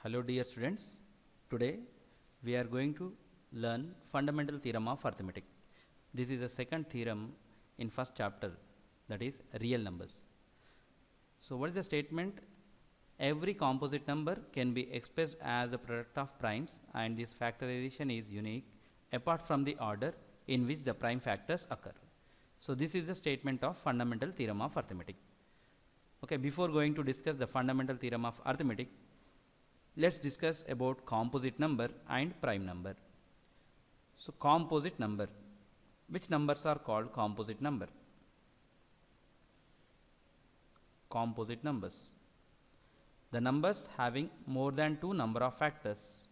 Hello dear students, today we are going to learn fundamental theorem of arithmetic. This is the second theorem in first chapter, that is real numbers. So what is the statement? Every composite number can be expressed as a product of primes and this factorization is unique apart from the order in which the prime factors occur. So this is the statement of fundamental theorem of arithmetic. Okay, before going to discuss the fundamental theorem of arithmetic, let's discuss about composite number and prime number. So composite number, which numbers are called composite number? Composite numbers, the numbers having more than two number of factors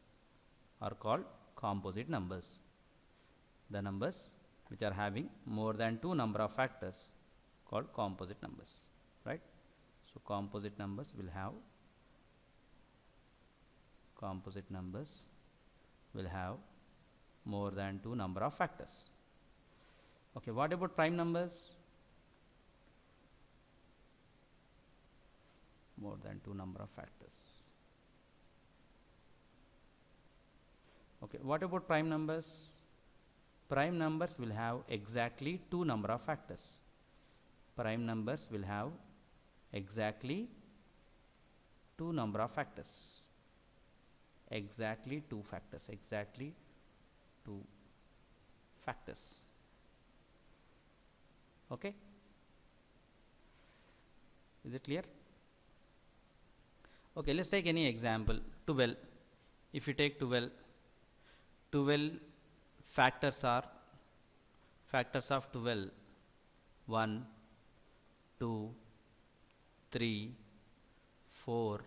are called composite numbers. The numbers which are having more than two number of factors called composite numbers, right? So composite numbers will have more than two number of factors. Okay, what about prime numbers? More than two number of factors. Okay, what about prime numbers? Prime numbers will have exactly two number of factors. Prime numbers will have exactly two number of factors. Exactly two factors. Okay, is it clear? Okay, let's take any example. 12. If you take 12 factors are factors of 12 1 2 3 4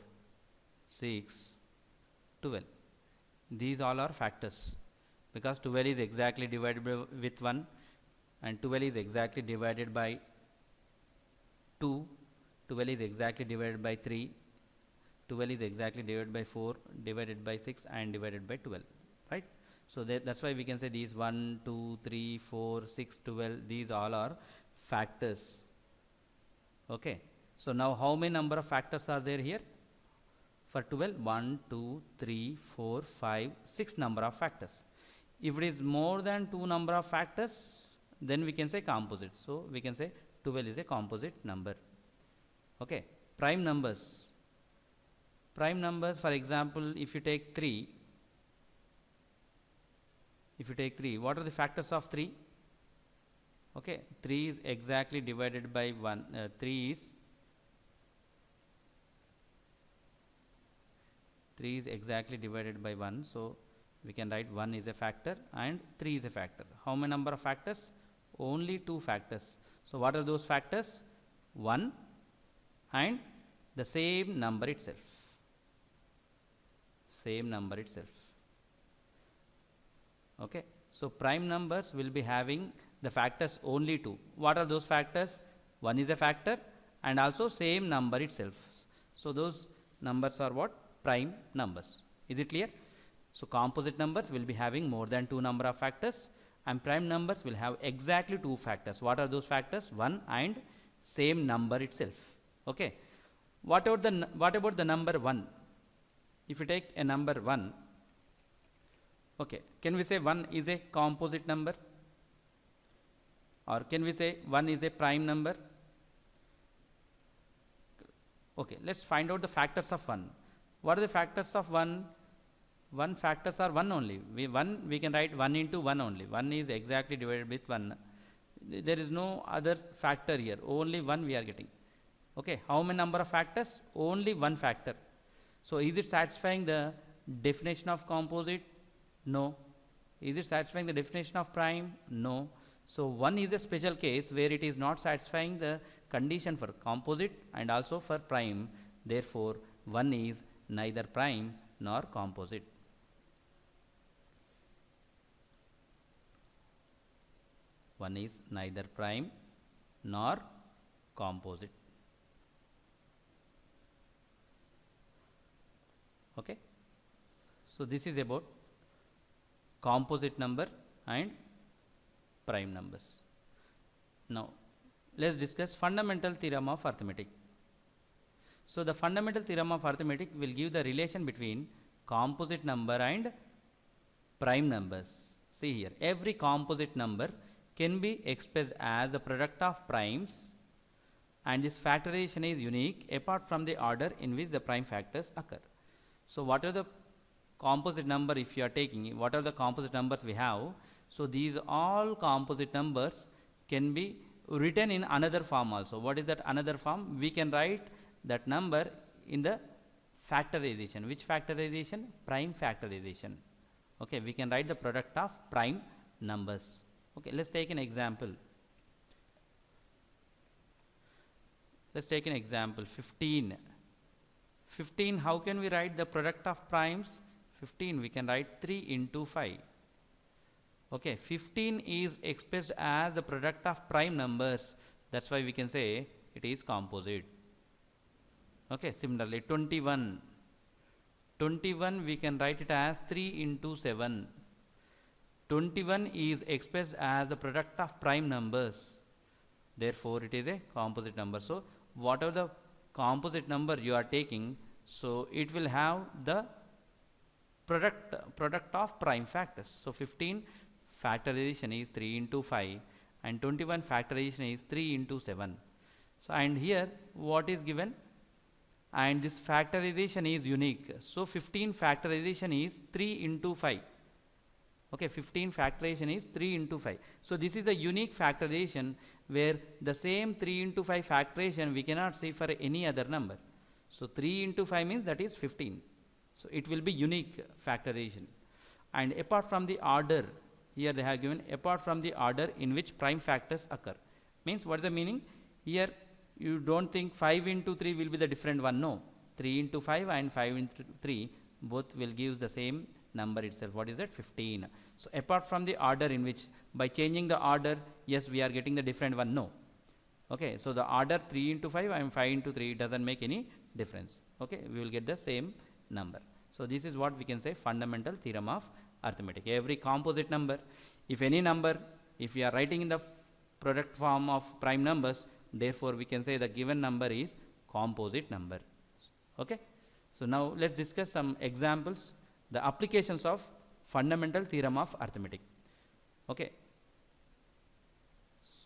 6 12. These all are factors because 12 is exactly divided with 1 and 12 is exactly divided by 2, 12 is exactly divided by 3, 12 is exactly divided by 4, divided by 6 and divided by 12, right? So that's why we can say these 1, 2, 3, 4, 6, 12, these all are factors. Okay, so now how many number of factors are there here? For 12, 1, 2, 3, 4, 5, 6 number of factors. If it is more than two number of factors, then we can say composite. So we can say 12 is a composite number. Okay, prime numbers. Prime numbers, for example, if you take 3, what are the factors of 3? Okay, 3 is exactly divided by 1. 3 is exactly divided by 1. So we can write 1 is a factor and 3 is a factor. How many number of factors? Only two factors. So what are those factors? 1 and the same number itself. Okay, so prime numbers will be having the factors only two. What are those factors? 1 is a factor and also same number itself. So those numbers are what? Prime numbers. Is it clear? So composite numbers will be having more than two number of factors and prime numbers will have exactly two factors. What are those factors? 1 and same number itself. Okay, what about the number 1? If you take a number 1, okay, can we say 1 is a composite number, or can we say 1 is a prime number? Okay, let's find out the factors of 1. What are the factors of 1? 1 factors are 1 only. We can write 1 into 1 only. 1 is exactly divided with 1. There is no other factor here. Only 1 we are getting. Okay, how many number of factors? Only 1 factor. So is it satisfying the definition of composite? No. Is it satisfying the definition of prime? No. So 1 is a special case where it is not satisfying the condition for composite and also for prime. Therefore 1 is neither prime nor composite. One is neither prime nor composite. Okay, so this is about composite number and prime numbers. Now let's discuss fundamental theorem of arithmetic. So the fundamental theorem of arithmetic will give the relation between composite number and prime numbers. See here, every composite number can be expressed as the product of primes, and this factorization is unique apart from the order in which the prime factors occur. So what are the composite number, if you are taking, what are the composite numbers we have? So these all composite numbers can be written in another form also. What is that another form? We can write that number in the factorization. Which factorization? Prime factorization. Okay, we can write the product of prime numbers. Okay, let's take an example. Let's take an example, 15. 15, how can we write the product of primes? 15, we can write 3 into 5. Okay, 15 is expressed as the product of prime numbers. That's why we can say it is composite. Okay, similarly, 21. 21, we can write it as 3 into 7. 21 is expressed as the product of prime numbers. Therefore, it is a composite number. So, whatever the composite number you are taking, so it will have the product of prime factors. So 15 factorization is 3 into 5 and 21 factorization is 3 into 7. So and here what is given, and this factorization is unique. So 15 factorization is 3 into 5. Okay, 15 factorization is 3 into 5. So this is a unique factorization where the same 3 into 5 factorization we cannot see for any other number. So 3 into 5 means that is 15. So it will be unique factorization. And apart from the order, here they have given apart from the order in which prime factors occur. Means what is the meaning? Here you don't think 5 into 3 will be the different one. No, 3 into 5 and 5 into 3 both will give the same number itself. What is that? 15. So apart from the order in which, by changing the order, yes, we are getting the different one. No. Okay, so the order 3 into 5 and 5 into 3 doesn't make any difference. Okay, we will get the same number. So this is what we can say fundamental theorem of arithmetic. Every composite number, if any number, if we are writing in the product form of prime numbers, therefore we can say the given number is composite number. Okay, so now let's discuss some examples, the applications of fundamental theorem of arithmetic. Okay,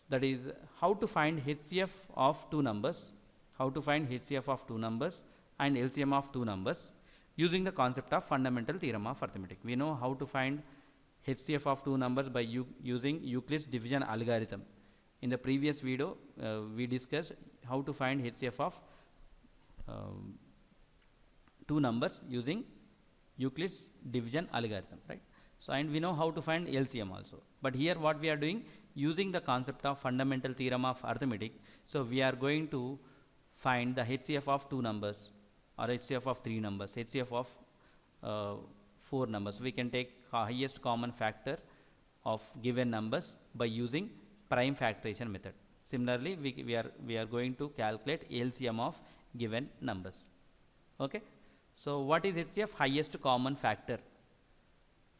that is how to find HCF of two numbers, how to find HCF of two numbers and LCM of two numbers using the concept of fundamental theorem of arithmetic. We know how to find HCF of two numbers by using Euclid's division algorithm. In the previous video, we discussed how to find HCF of two numbers using Euclid's division algorithm, right? So and we know how to find LCM also. But here what we are doing, using the concept of fundamental theorem of arithmetic, so we are going to find the HCF of two numbers or HCF of three numbers, HCF of four numbers. We can take highest common factor of given numbers by using prime factorization method. Similarly, we are going to calculate LCM of given numbers. Okay. So what is HCF? Highest common factor.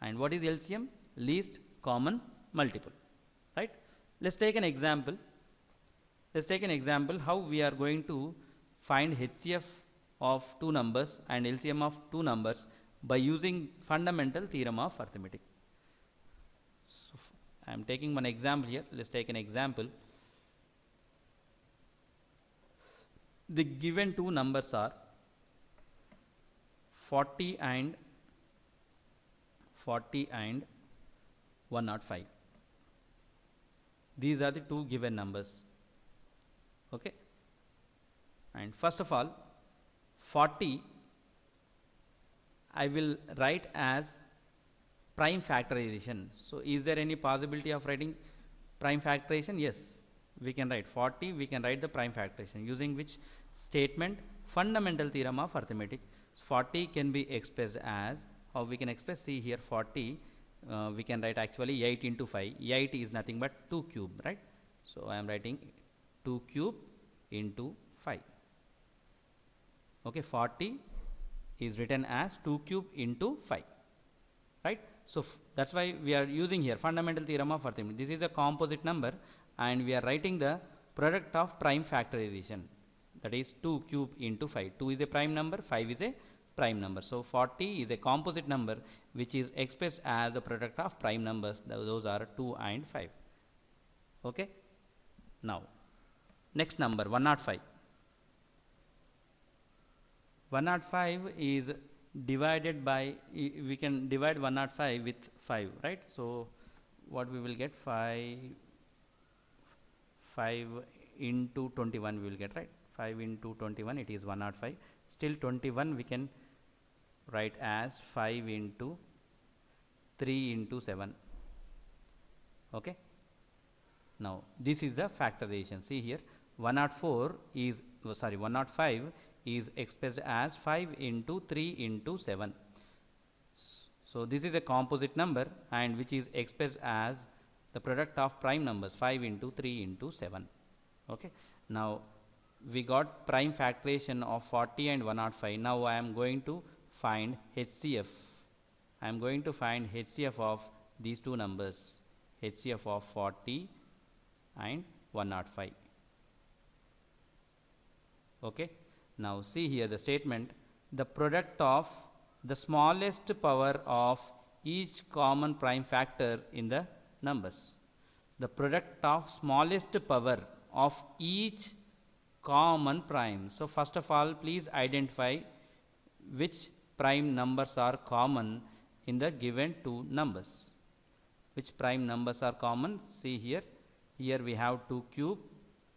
And what is LCM? Least common multiple. Right? Let's take an example. Let's take an example how we are going to find HCF of two numbers and LCM of two numbers by using fundamental theorem of arithmetic. So I am taking one example here. Let's take an example. The given two numbers are 40 and 105. These are the two given numbers. Okay. And first of all, 40 I will write as prime factorization. So is there any possibility of writing prime factorization? Yes, we can write 40, we can write the prime factorization using which statement? Fundamental theorem of arithmetic. 40 can be expressed as, how we can express? See here, 40 we can write actually 8 into 5. 8 is nothing but 2 cube, right? So I am writing 2 cube into 5. Okay, 40 is written as 2 cube into 5, right? So that's why we are using here fundamental theorem of arithmetic. This is a composite number and we are writing the product of prime factorization. that is 2 cube into 5. 2 is a prime number, 5 is a prime number. So 40 is a composite number which is expressed as the product of prime numbers. Those are 2 and 5. Okay. Now next number 105. 105 is divided by, we can divide 105 with 5, right? So what we will get, 5 into 21 we will get, right? 5 into 21, it is 105. Still 21 we can write as 5 into 3 into 7. Okay. Now this is the factorization. See here, 105 is expressed as 5 into 3 into 7. So this is a composite number and which is expressed as the product of prime numbers, 5 into 3 into 7. Okay. Now we got prime factorization of 40 and 105. Now I am going to find HCF. I am going to find HCF of these two numbers, HCF of 40 and 105. Okay. Now see here the statement, the product of the smallest power of each common prime factor in the numbers. The product of smallest power of each common prime. So first of all, please identify which prime numbers are common in the given two numbers. Which prime numbers are common? See here, here we have 2 cube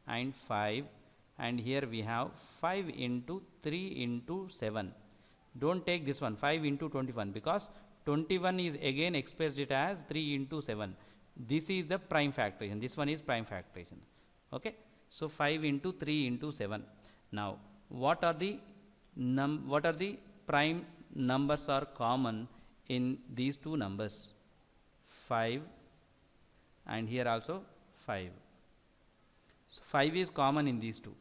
and 5, and here we have 5 into 3 into 7. Don't take this one 5 into 21, because 21 is again expressed it as 3 into 7. This is the prime factorization, this one is prime factorization. Okay. So 5 into 3 into 7. Now what are the prime numbers are common in these two numbers? 5 and here also 5. So 5 is common in these two.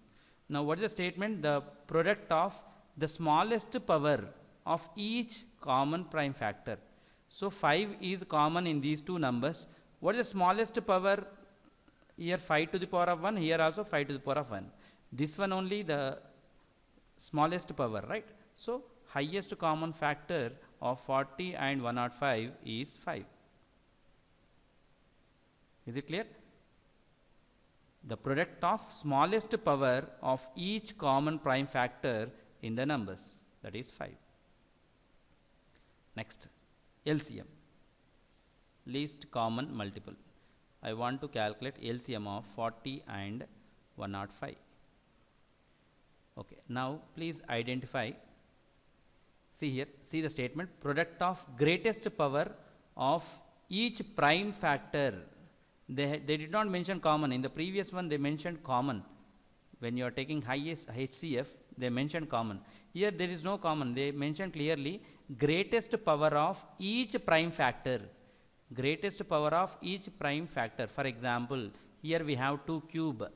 Now what is the statement? The product of the smallest power of each common prime factor. So 5 is common in these two numbers. What is the smallest power? Here 5 to the power of 1, here also 5 to the power of 1. This one only the smallest power, right? So highest common factor of 40 and 105 is 5. Is it clear? The product of smallest power of each common prime factor in the numbers, that is 5. Next, LCM, least common multiple. I want to calculate LCM of 40 and 105. Okay, now please identify, see here, see the statement, product of greatest power of each prime factor. They did not mention common. In the previous one they mentioned common. When you are taking highest HCF, they mentioned common. Here there is no common. They mentioned clearly greatest power of each prime factor. Greatest power of each prime factor. For example, here we have 2 cube.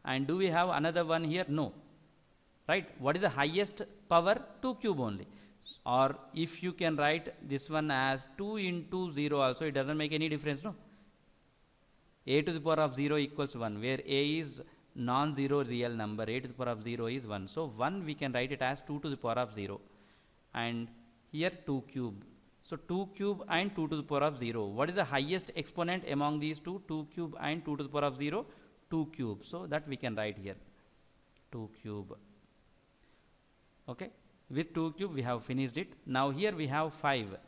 And do we have another one here? No. Right? What is the highest power? 2 cube only. Or if you can write this one as 2 into 0 also, it doesn't make any difference, no? A to the power of 0 equals 1, where A is non-zero real number, A to the power of 0 is 1. So 1 we can write it as 2 to the power of 0. And here 2 cube. So 2 cube and 2 to the power of 0. What is the highest exponent among these two? 2 cube and 2 to the power of 0? 2 cube. So that we can write here. 2 cube. Okay. With 2 cube we have finished it. Now here we have 5.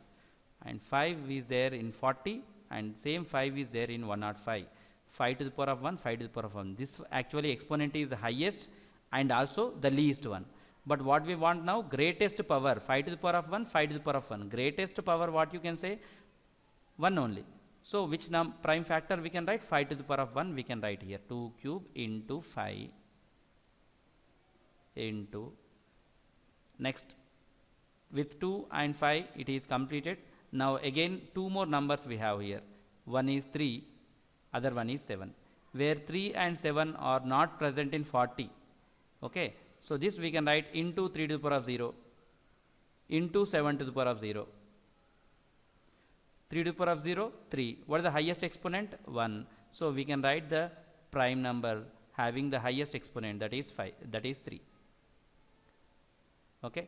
And 5 is there in 40. And same 5 is there in 105. 5 to the power of 1, 5 to the power of 1. This actually exponent is the highest and also the least one. But what we want now, greatest power, 5 to the power of 1, 5 to the power of 1. Greatest power, what you can say? 1 only. So which prime factor we can write? 5 to the power of 1 we can write here. 2 cube into 5 into, next, with 2 and 5 it is completed. Now again 2 more numbers we have here. One is 3, other one is 7. Where 3 and 7 are not present in 40. Okay. So this we can write into 3 to the power of 0, into 7 to the power of 0. 3 to the power of 0, 3. What is the highest exponent? 1. So we can write the prime number having the highest exponent, that is 5, that is 3. Okay.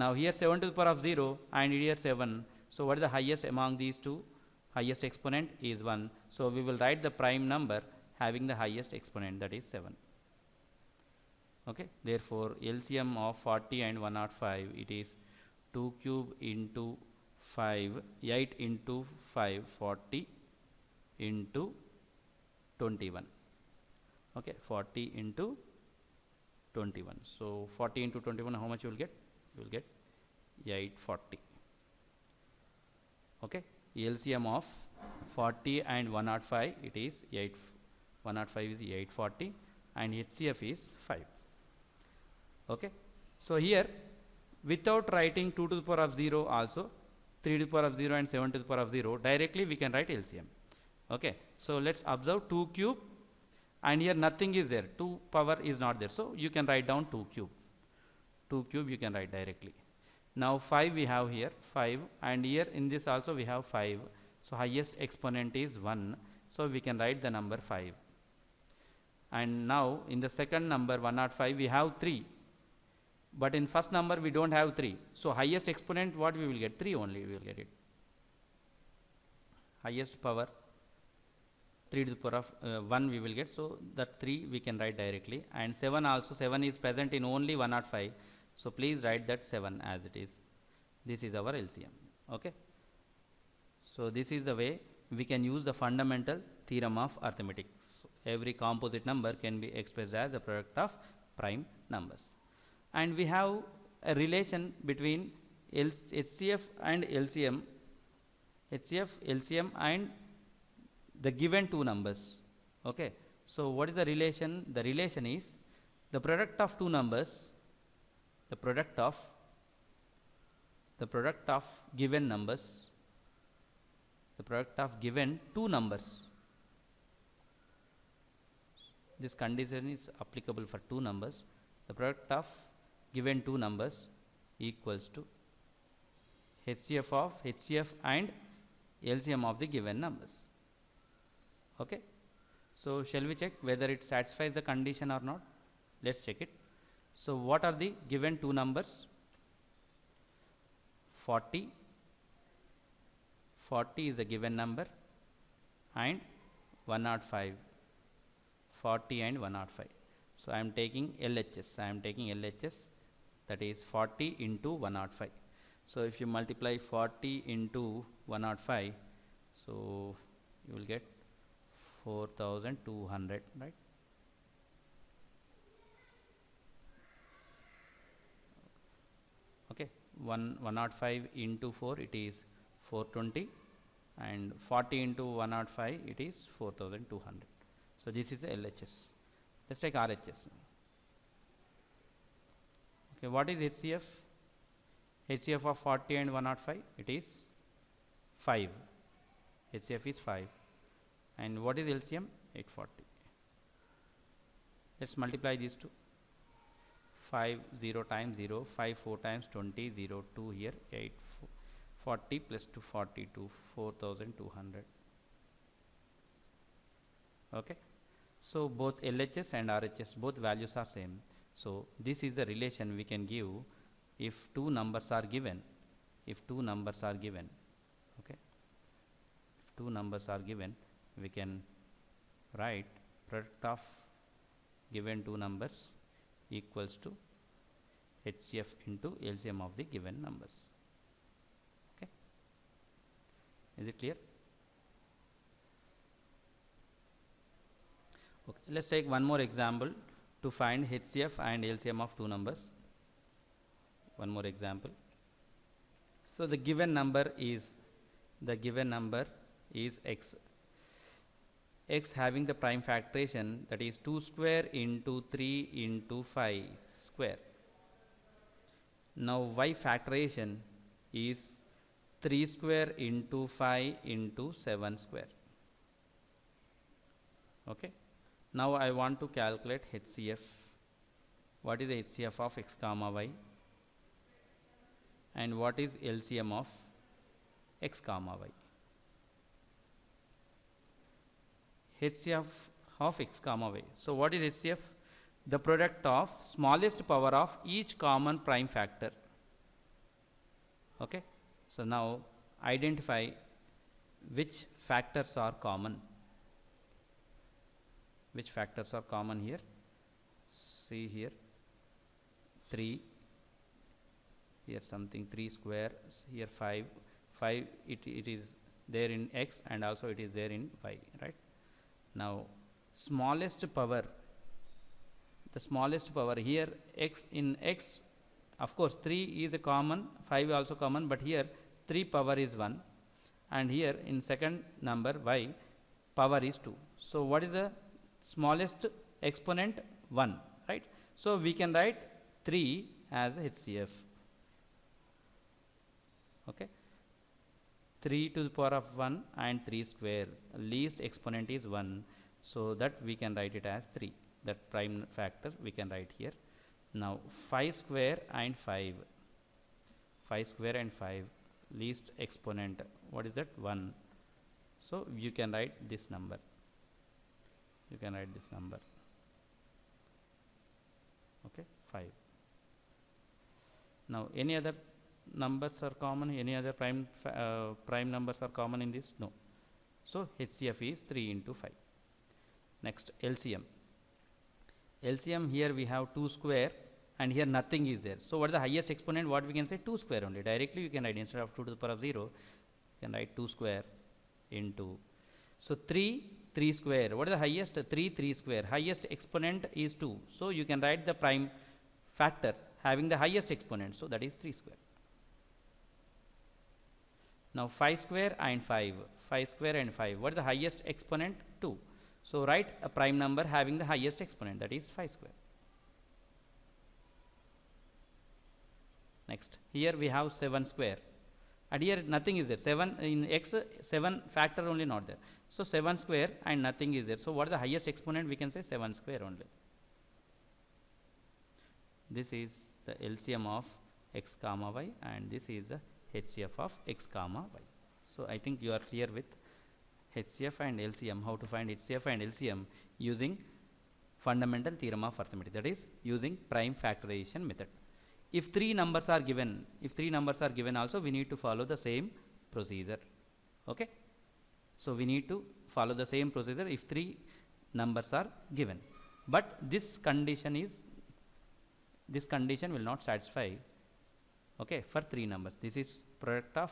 Now here 7 to the power of 0 and here 7. So what is the highest among these two? Highest exponent is 1. So we will write the prime number having the highest exponent, that is 7. Okay. Therefore LCM of 40 and 105, it is 2 cube into 5, 8 into 5, 40 into 21. Okay, 40 into 21. So 40 into 21, how much you will get? You will get 840. Okay, LCM of 40 and 105, it is 105 is 840 and HCF is 5. Okay, so here without writing 2 to the power of 0 also, 3 to the power of 0 and 7 to the power of 0, directly we can write LCM. Okay, so let's observe 2 cube and here nothing is there, 2 power is not there, so you can write down 2 cube. 2 cube you can write directly. Now 5 we have here, 5, and here in this also we have 5. So highest exponent is 1, so we can write the number 5. And now in the second number 105 we have 3, but in first number we don't have 3. So highest exponent what we will get? 3 only we will get it. Highest power 3 to the power of 1 we will get, so that 3 we can write directly, and 7 also, 7 is present in only 105, so please write that 7 as it is. This is our LCM. Okay, so this is the way we can use the fundamental theorem of arithmetic. So every composite number can be expressed as a product of prime numbers, and we have a relation between HCF and LCM, HCF, LCM and the given two numbers. Okay, so what is the relation? The relation is the product of two numbers, the product of given numbers, the product of given two numbers. This condition is applicable for two numbers. The product of given two numbers equals to HCF of HCF and LCM of the given numbers. Okay, so shall we check whether it satisfies the condition or not? Let's check it. So what are the given two numbers? 40 is a given number, and 105, 40 and 105. So I am taking LHS, that is 40 into 105. So if you multiply 40 into 105, so you will get 4200, right? Okay, 105 into 4, it is 420, and 40 into 105, it is 4200. So this is the LHS. Let's take RHS. Okay, what is HCF? HCF of 40 and 105, it is 5. HCF is 5. And what is LCM? 840. Let's multiply these two. 5 0 times 0, 5 4 times 20, 0 2 here, 8 40 plus 2 42, 4200. Okay, so both LHS and RHS, both values are same. So this is the relation we can give if two numbers are given. If two numbers are given, okay, if two numbers are given, we can write product of given two numbers equals to HCF into LCM of the given numbers. Okay, is it clear? Okay, let's take one more example to find HCF and LCM of two numbers. One more example. So the given number is x. X having the prime factorization, that is 2 square into 3 into 5 square. Now y factorization is 3 square into 5 into 7 square. Okay. Now I want to calculate HCF. What is the HCF of x comma y? And what is LCM of x comma y? HCF of x comma y. So what is HCF? The product of smallest power of each common prime factor. Okay. So now identify which factors are common. Which factors are common here? See here, 3, here something 3 square, here 5, it is there in x and also it is there in y, right? Now smallest power, the smallest power here x, in x of course 3 is a common, 5 also common, but here 3 power is 1 and here in second number y power is 2. So what is the smallest exponent? 1, right? So we can write 3 as HCF. Okay, 3 to the power of 1 and 3 square, least exponent is 1, so that we can write it as 3, that prime factor we can write here. Now 5 square and 5, 5 square and 5, least exponent, what is that? 1. So you can write this number, you can write this number, okay, 5. Now any other numbers are common, any other prime numbers are common in this? No. So HCF is 3 into 5. Next LCM. LCM, here we have 2 square and here nothing is there. So what is the highest exponent? What we can say? 2 square only. Directly you can write, instead of 2 to the power of 0, you can write 2 square into. So 3 square. What is the highest? 3 square. Highest exponent is 2. So you can write the prime factor having the highest exponent. So that is 3 square. Now 5 square and 5. 5 square and 5. What is the highest exponent? 2. So write a prime number having the highest exponent, that is 5 square. Next, here we have 7 square. And here nothing is there. 7 in x, 7 factor only not there. So 7 square and nothing is there. So what is the highest exponent? We can say 7 square only. This is the LCM of x comma y and this is the HCF of x comma y. So I think you are clear with HCF and LCM, how to find HCF and LCM using fundamental theorem of arithmetic, that is using prime factorization method. If 3 numbers are given, also we need to follow the same procedure. Okay. So we need to follow the same procedure if 3 numbers are given. But this condition will not satisfy, okay, for 3 numbers. This is product of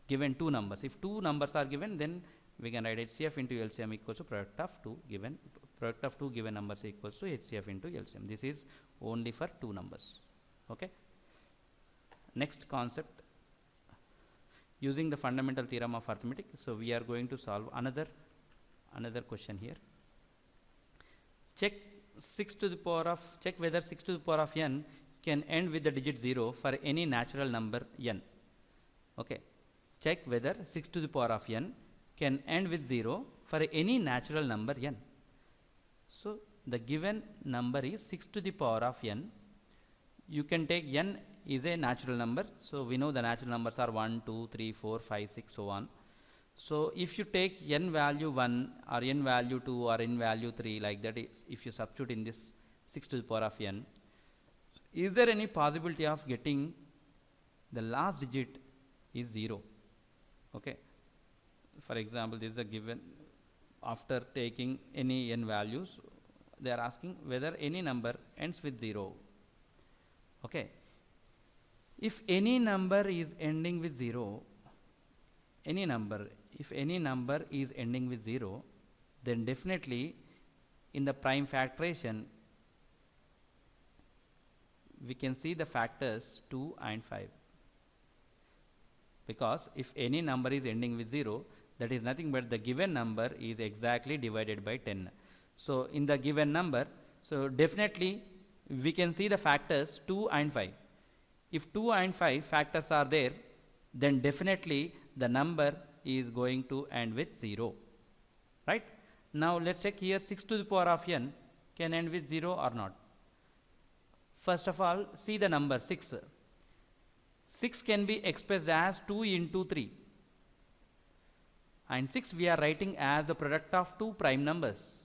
given 2 numbers. If 2 numbers are given, then we can write HCF into LCM equals to product of 2 given numbers equals to HCF into LCM. This is only for 2 numbers. Okay. Next concept, using the fundamental theorem of arithmetic. So we are going to solve another question here. Check whether 6 to the power of n can end with the digit 0 for any natural number n. Okay. Check whether 6 to the power of n can end with 0 for any natural number n. So the given number is 6 to the power of n. You can take n is a natural number. So we know the natural numbers are 1, 2, 3, 4, 5, 6, so on. So if you take n value 1 or n value 2 or n value 3 like that, if you substitute in this 6 to the power of n, is there any possibility of getting the last digit is 0? Okay. For example, this is a given, after taking any n values, they are asking whether any number ends with 0. Okay. If any number is ending with 0, if any number is ending with 0, then definitely in the prime factorization we can see the factors 2 and 5. Because if any number is ending with 0, that is nothing but the given number is exactly divided by 10. So in the given number, so definitely we can see the factors 2 and 5. If 2 and 5 factors are there, then definitely the number is going to end with 0. Right? Now let's check here, 6 to the power of n can end with 0 or not. First of all, see the number 6. 6 can be expressed as 2 into 3. And 6 we are writing as the product of 2 prime numbers.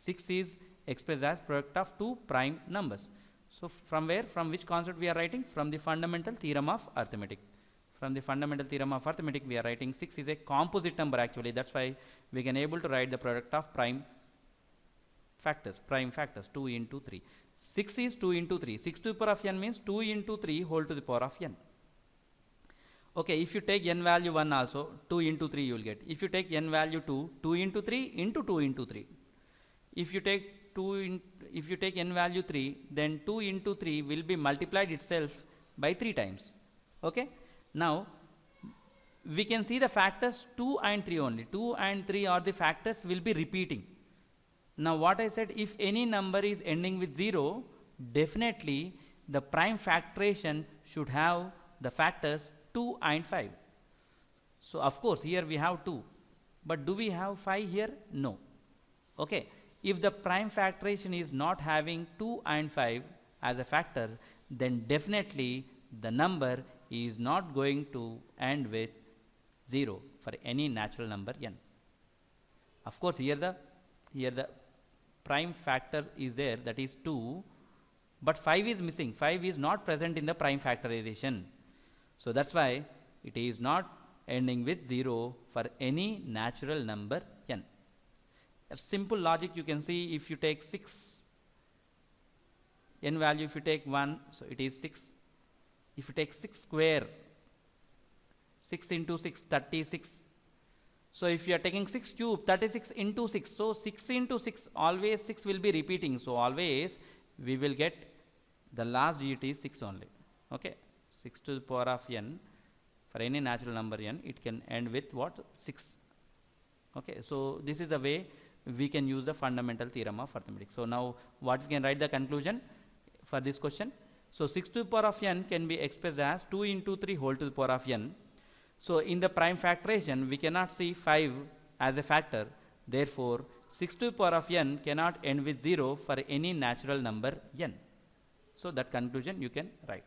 6 is expressed as product of two prime numbers. So from where, from which concept we are writing? From the fundamental theorem of arithmetic. From the fundamental theorem of arithmetic we are writing 6 is a composite number actually. That's why we can able to write the product of prime factors 2 into 3. 6 is 2 into 3. 6 to the power of n means 2 into 3 whole to the power of n. Okay, if you take n value 1 also, 2 into 3 you will get. If you take n value 2, 2 into 3 into 2 into 3. If you take n value 3, then 2 into 3 will be multiplied itself by 3 times. Okay. Now, we can see the factors 2 and 3 only. 2 and 3 are the factors will be repeating. Now, what I said, if any number is ending with 0, definitely the prime factoration should have the factors 2 and 5. So, of course, here we have 2. But do we have 5 here? No. Okay. If the prime factoration is not having 2 and 5 as a factor, then definitely the number is not going to end with 0 for any natural number n. Of course, here the prime factor is there, that is 2, but 5 is missing. 5 is not present in the prime factorization. So that's why it is not ending with 0 for any natural number n. A simple logic you can see, if you take 6, n value if you take 1, so it is 6. If you take 6 square, 6 into 6, 36. So if you are taking 6 cube, 36 into 6. So 6 into 6, always 6 will be repeating. So always we will get the last digit is 6 only. Okay. 6 to the power of n, for any natural number n, it can end with what? 6. Okay. So this is the way we can use the fundamental theorem of arithmetic. So now what we can write the conclusion for this question? So 6 to the power of n can be expressed as 2 into 3 whole to the power of n. So in the prime factoration, we cannot see 5 as a factor. Therefore, 6 to the power of n cannot end with 0 for any natural number n. So that conclusion you can write.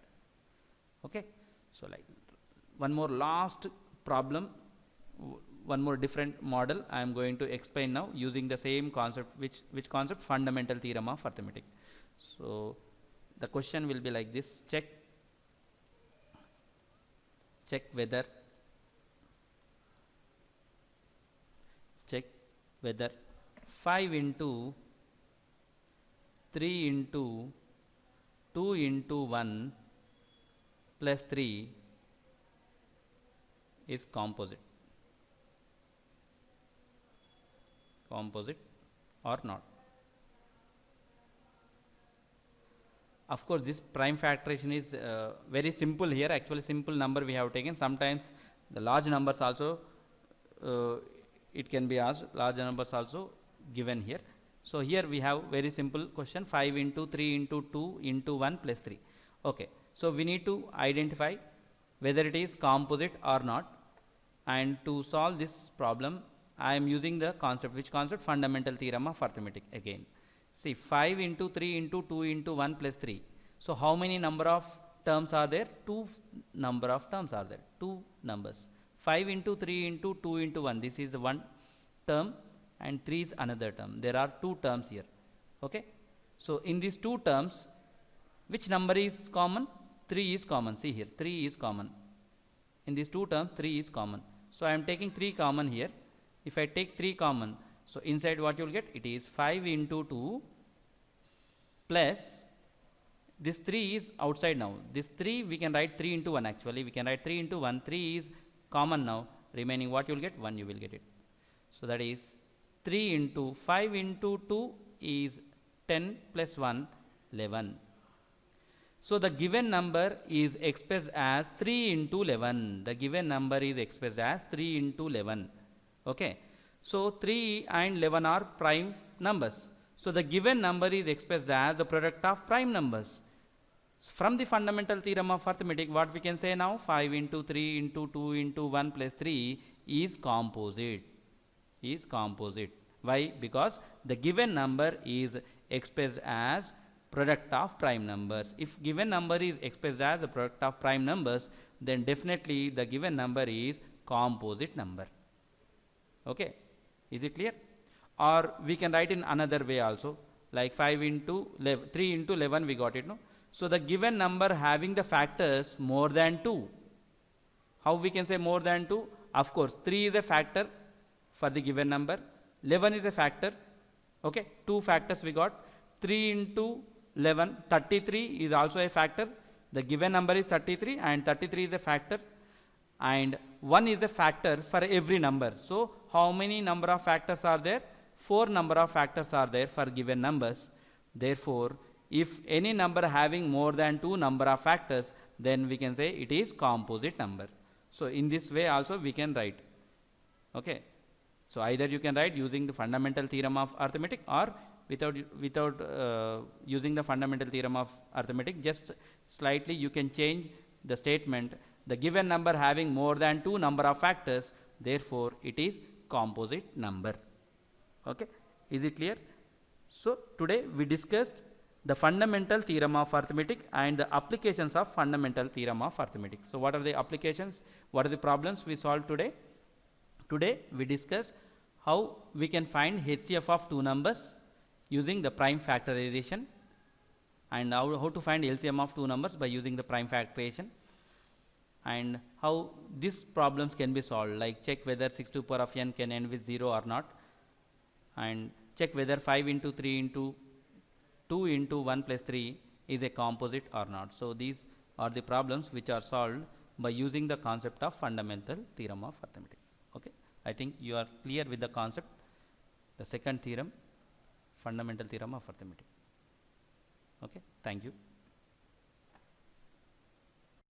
Okay. So like one more last problem, one more different model I am going to explain now using the same concept. Which concept? Fundamental theorem of arithmetic. So the question will be like this: check whether 5 into 3 into 2 into 1 plus 3 is composite or not. Of course, this prime factoration is very simple here. Actually, simple number we have taken. Sometimes the large numbers also it can be asked. Large numbers also given here. So here we have very simple question: 5 into 3 into 2 into 1 plus 3. Okay. So we need to identify whether it is composite or not. And to solve this problem, I am using the concept. Which concept? Fundamental theorem of arithmetic again. See, 5 into 3 into 2 into 1 plus 3. So how many number of terms are there? 2 number of terms are there. 2 numbers. 5 into 3 into 2 into 1. This is one term and 3 is another term. There are 2 terms here. Okay. So in these 2 terms, which number is common? 3 is common. See here, 3 is common. In these 2 terms, 3 is common. So I am taking 3 common here. If I take 3 common, so inside what you will get? It is 5 into 2 plus this 3 is outside now. This 3 we can write 3 into 1 actually. We can write 3 into 1. 3 is common now. Remaining what you will get? 1 you will get it. So that is 3 into 5 into 2 is 10 plus 1, 11. So the given number is expressed as 3 into 11. The given number is expressed as 3 into 11. Okay. So 3 and 11 are prime numbers. So the given number is expressed as the product of prime numbers. From the fundamental theorem of arithmetic, what we can say now? 5 into 3 into 2 into 1 plus 3 is composite. Why? Because the given number is expressed as product of prime numbers. If given number is expressed as the product of prime numbers, then definitely the given number is composite number. Okay. Is it clear? or we can write in another way also, like 5 into 11, 3 into 11 we got it, no? So the given number having the factors more than 2. How we can say more than 2? Of course, 3 is a factor for the given number, 11 is a factor, okay, 2 factors we got, 3 into 11, 33 is also a factor, the given number is 33 and 33 is a factor, and 1 is a factor for every number. So how many number of factors are there? 4 number of factors are there for given numbers. Therefore, if any number having more than 2 number of factors, then we can say it is composite number. So in this way also we can write. Okay. So either you can write using the fundamental theorem of arithmetic, or without using the fundamental theorem of arithmetic, just slightly you can change the statement, the given number having more than 2 number of factors, therefore it is composite number. Okay, is it clear? So today we discussed the fundamental theorem of arithmetic and the applications of fundamental theorem of arithmetic. So what are the applications, what are the problems we solved today? Today we discussed how we can find HCF of two numbers using the prime factorization, and how to find LCM of two numbers by using the prime factorization, and how these problems can be solved, like check whether 6 to the power of n can end with 0 or not, and check whether 5 into 3 into 2 into 1 plus 3 is a composite or not. So these are the problems which are solved by using the concept of fundamental theorem of arithmetic. Okay, I think you are clear with the concept, the second theorem, fundamental theorem of arithmetic. Okay, thank you.